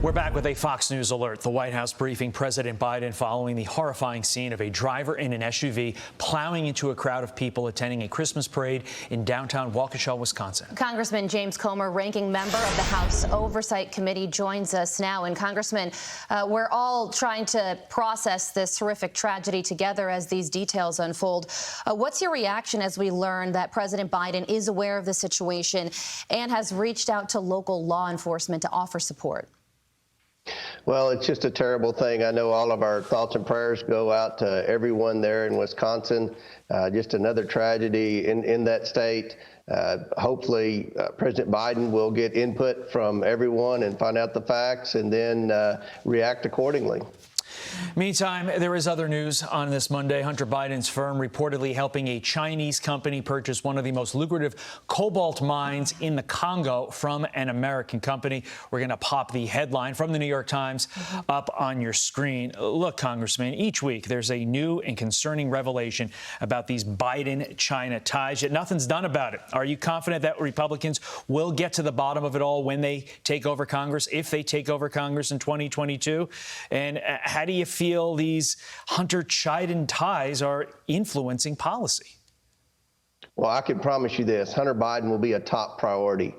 We're back with a Fox News alert. The White House briefing President Biden following the horrifying scene of a driver in an SUV plowing into a crowd of people attending a Christmas parade in downtown Waukesha, Wisconsin. Congressman James Comer, ranking member of the House Oversight Committee, joins us now. And Congressman, we're all trying to process this horrific tragedy together as these details unfold. What's your reaction as we learn that President Biden is aware of the situation and has reached out to local law enforcement to offer support? Well, it's just a terrible thing. I know all of our thoughts and prayers go out to everyone there in Wisconsin. Just another tragedy in that state. Hopefully, President Biden will get input from everyone and find out the facts and then react accordingly. Meantime, there is other news on this Monday. Hunter Biden's firm reportedly helping a Chinese company purchase one of the most lucrative cobalt mines in the Congo from an American company. We're going to pop the headline from the New York Times up on your screen. Look, Congressman, each week there's a new and concerning revelation about these Biden-China ties, yet nothing's done about it. Are you confident that Republicans will get to the bottom of it all when they take over Congress, if they take over Congress in 2022? And how do you feel these Hunter-Biden ties are influencing policy? Well, I can promise you this. Hunter Biden will be a top priority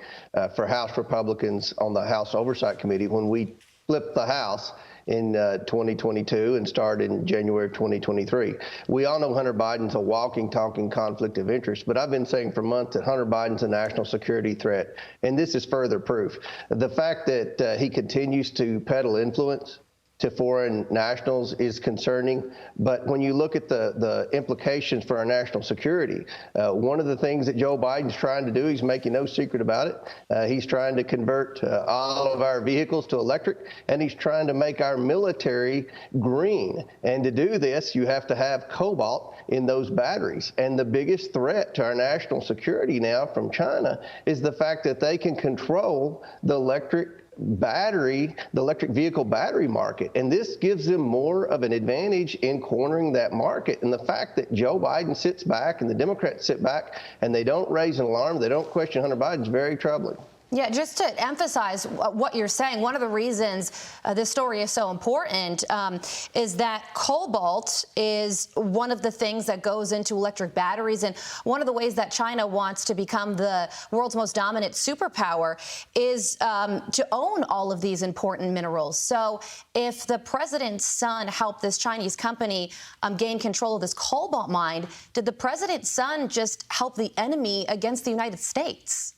for House Republicans on the House Oversight Committee when we flip the House in 2022 and start in January 2023. We all know Hunter Biden's a walking, talking conflict of interest, but I've been saying for months that Hunter Biden's a national security threat, and this is further proof. The fact that he continues to peddle influence to foreign nationals is concerning. But when you look at the implications for our national security, one of the things that Joe Biden's trying to do, he's making no secret about it. He's trying to convert all of our vehicles to electric, and he's trying to make our military green. And to do this, you have to have cobalt in those batteries. And the biggest threat to our national security now from China is the fact that they can control the electric vehicle battery market. And this gives them more of an advantage in cornering that market. And the fact that Joe Biden sits back and the Democrats sit back and they don't raise an alarm, they don't question Hunter Biden, is very troubling. Yeah, just to emphasize what you're saying, one of the reasons this story is so important is that cobalt is one of the things that goes into electric batteries. And one of the ways that China wants to become the world's most dominant superpower is to own all of these important minerals. So if the president's son helped this Chinese company gain control of this cobalt mine, did the president's son just help the enemy against the United States?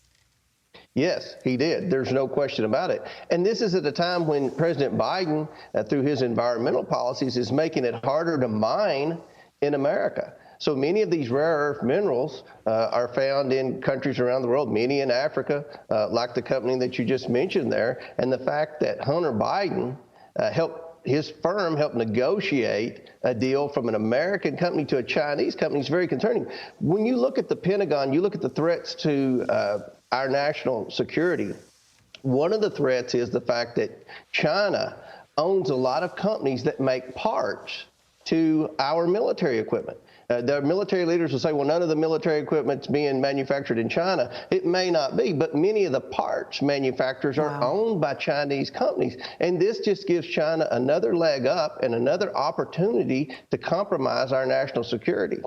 Yes, he did. There's no question about it. And this is at a time when President Biden, through his environmental policies, is making it harder to mine in America. So many of these rare earth minerals are found in countries around the world, many in Africa, like the company that you just mentioned there. And the fact that Hunter Biden his firm helped negotiate a deal from an American company to a Chinese company is very concerning. When you look at the Pentagon, you look at the threats to our national security. One of the threats is the fact that China owns a lot of companies that make parts to our military equipment. The military leaders will say, well, none of the military equipment's being manufactured in China. It may not be, but many of the parts manufacturers are owned by Chinese companies. And this just gives China another leg up and another opportunity to compromise our national security.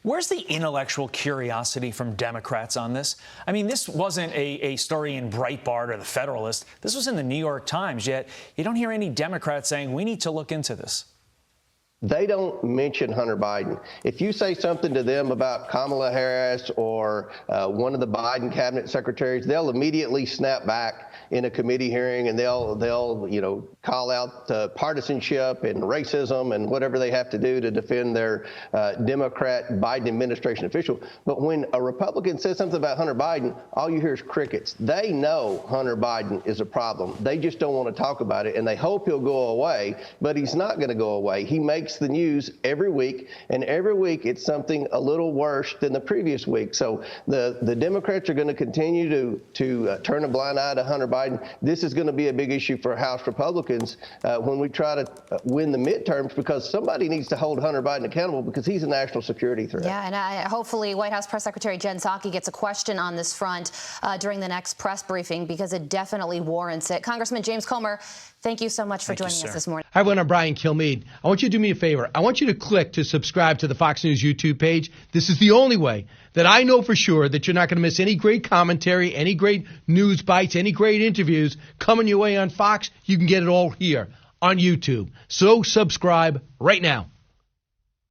Where's the intellectual curiosity from Democrats on this? I mean, this wasn't a story in Breitbart or the Federalist. This was in the New York Times, yet you don't hear any Democrats saying we need to look into this. They don't mention Hunter Biden. If you say something to them about Kamala Harris or one of the Biden cabinet secretaries, they'll immediately snap back in a committee hearing, and they'll call out partisanship and racism and whatever they have to do to defend their Democrat Biden administration official. But when a Republican says something about Hunter Biden, all you hear is crickets. They know Hunter Biden is a problem. They just don't want to talk about it, and they hope he'll go away, but he's not going to go away. He makes the news every week, and every week it's something a little worse than the previous week. So the Democrats are going to continue to turn a blind eye to Hunter Biden. Biden, this is going to be a big issue for House Republicans when we try to win the midterms, because somebody needs to hold Hunter Biden accountable, because he's a national security threat. Yeah, and hopefully White House Press Secretary Jen Psaki gets a question on this front during the next press briefing, because it definitely warrants it. Congressman James Comer, thank you so much for joining us this morning. Hi, everyone. I'm Brian Kilmeade. I want you to do me a favor. I want you to click to subscribe to the Fox News YouTube page. This is the only way that I know for sure that you're not going to miss any great commentary, any great news bites, any great interviews coming your way on Fox. You can get it all here on YouTube. So subscribe right now.